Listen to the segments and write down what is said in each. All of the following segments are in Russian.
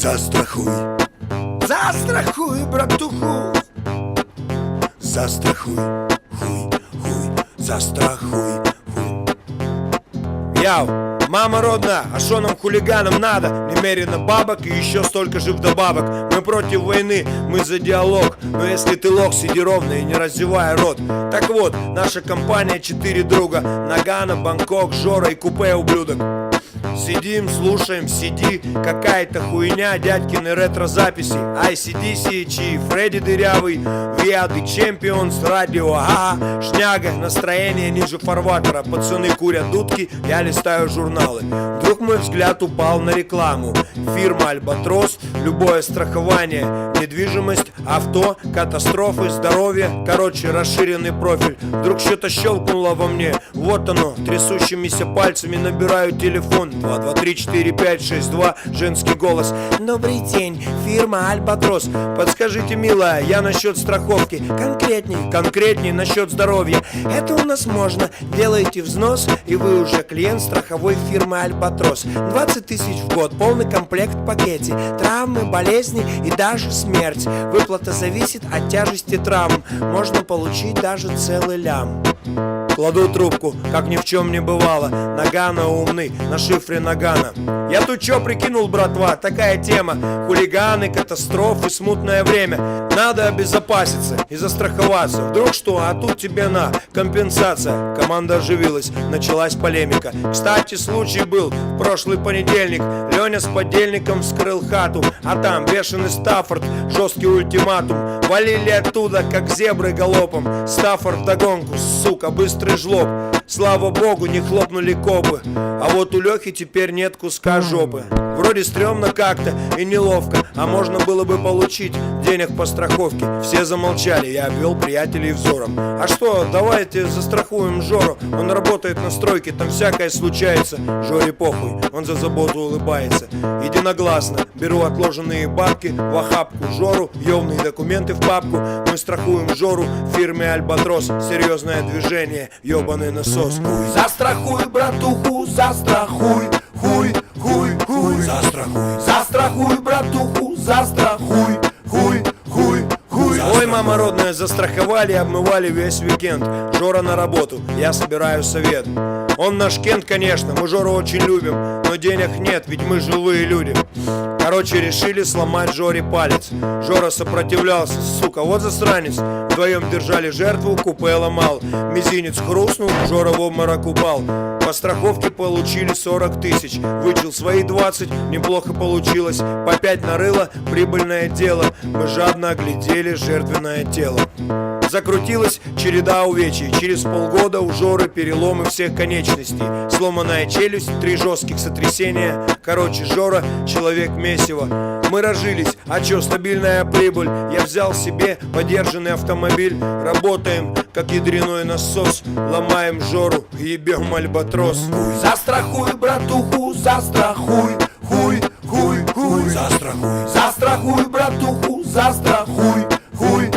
Застрахуй, застрахуй, братуху. Застрахуй, хуй, застрахуй, хуй. Яу, мама родная, а шо нам хулиганам надо? Немерено бабок и еще столько же вдобавок. Мы против войны, мы за диалог. Но если ты лох, сиди ровно и не раздевай рот. Так вот, наша компания 4 друга: Нагано, Бангкок, Жора и купе ублюдок. Сидим, слушаем, CD, какая-то хуйня, дядькины ретро-записи, ICDC, Чи, Фредди Дырявый, We are the Champions, радио, ага, шняга, настроение ниже фарватера. Пацаны курят дудки, я листаю журналы. Вдруг мой взгляд упал на рекламу. Фирма Альбатрос, любое страхование, недвижимость, авто, катастрофы, здоровье, короче, расширенный профиль. Вдруг что-то щелкнуло во мне, вот оно, трясущимися пальцами набираю телефон. 2, 2, 3, 4, 5, 6, 2, женский голос. Добрый день, фирма Альбатрос. Подскажите, милая, я насчет страховки. Конкретней насчет здоровья. Это у нас можно. Делаете взнос, и вы уже клиент страховой фирмы Альбатрос. 20 тысяч в год, полный комплект в пакете. Травмы, болезни и даже смерть. Выплата зависит от тяжести травм. Можно получить даже целый лям. Кладу трубку, как ни в чем не бывало. Нагано умный, на шифре Нагано. Я тут чё прикинул, братва, такая тема. Хулиганы, катастрофы, смутное время. Надо обезопаситься и застраховаться. Вдруг что, а тут тебе на компенсация. Команда оживилась, началась полемика. Кстати, случай был в прошлый понедельник. Леня с подельником вскрыл хату, а там бешеный Стаффорд, жесткий ультиматум. Валили оттуда, как зебры галопом. Стаффорд вдогонку, сука, быстрый жлоб. Слава богу, не хлопнули копы. А вот у Лехи теперь нет куска жопы. Вроде стрёмно как-то и неловко, а можно было бы получить денег по страховке. Все замолчали, я обвел приятелей взором. А что, давайте застрахуем Жору. Он работает на стройке, там всякое случается. Жоре похуй, он за заботу улыбается. Единогласно беру отложенные бабки в охапку Жору, ёвные документы в папку. Мы страхуем Жору в фирме Альбатрос. Серьезное движение, ёбаный насос. Застрахуй, братуху, застрахуй. Хуй, застрахуй. Застрахуй, братуху, застрахуй. Хуй. Ой, мама родная, застраховали и обмывали весь уикенд. Жора на работу, я собираю совет. Он наш Кент, конечно, мы Жору очень любим, но денег нет, ведь мы живые люди. Короче, решили сломать Жоре палец. Жора сопротивлялся, сука, вот засранец. Вдвоем держали жертву, купе ломал. Мизинец хрустнул, Жора в обморок упал. По страховке получили 40 тысяч. Вычел свои 20, неплохо получилось. По 5 нарыло, прибыльное дело. Мы жадно оглядели жертвенное тело. Закрутилась череда увечий. Через полгода у Жоры переломы всех конечностей. Сломанная челюсть, 3 жестких сотрясения. Короче, Жора человек месиво. Мы разжились, а чё, стабильная прибыль. Я взял себе подержанный автомобиль. Работаем, как ядряной насос. Ломаем Жору, ебем Альбатрос. Застрахуй, братуху, застрахуй. Хуй, застрахуй. Застрахуй, братуху, застрахуй. Хуй.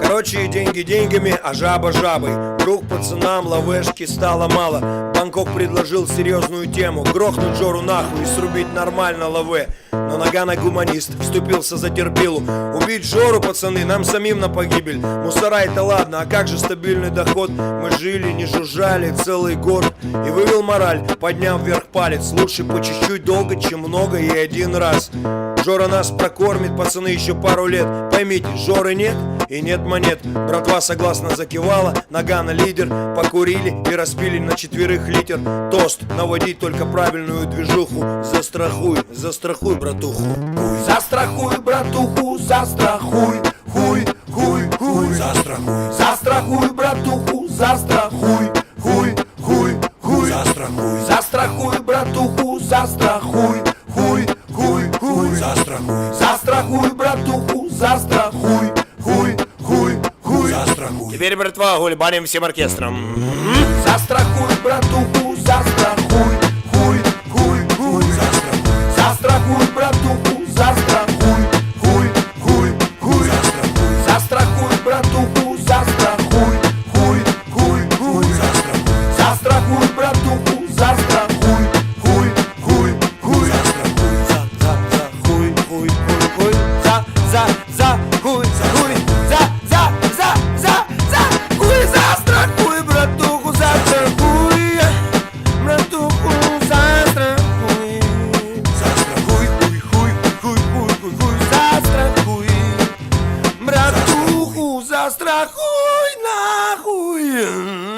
Короче, деньги деньгами, а жаба жабой. Вдруг пацанам лавешки стало мало. Бангкок предложил серьезную тему: грохнуть Жору нахуй и срубить нормально лаве. Но Нагано гуманист вступился за терпилу. Убить Жору, пацаны, нам самим на погибель. Мусора это ладно, а как же стабильный доход? Мы жили, не жужжали целый год. И вывел мораль, подняв вверх палец: лучше по чуть-чуть долго, чем много и один раз. Жора нас прокормит, пацаны, еще пару лет. Поймите, Жоры нет и нет монет. Братва согласно закивала, Нагано лидер. Покурили и распили на 4 литр. Тост, наводить только правильную движуху. Застрахуй, братуху. Застрахуй, братуху, застрахуй. Хуй. Застрахуй. Застрахуй, братуху, застрахуй. Хуй. Застрахуй. Застрахуй, братуху, застрахуй. Хуй. Застрахуй. Застрахуй, братуху, застрахуй. Хуй. Застрахуй. Теперь, братва, гульбаним всем оркестром. Застрахуй, братуху, застрахуй. Хуй. Застрахуй. Застрахуй, братуху, застрахуй. Хуй. Застрахуй. Застрахуй, братуху, застрахуй. Хуй. Застрахуй. Застрахуй, братуху, застрахуй. Хуй. Застрахуй. застрахуй нахуй.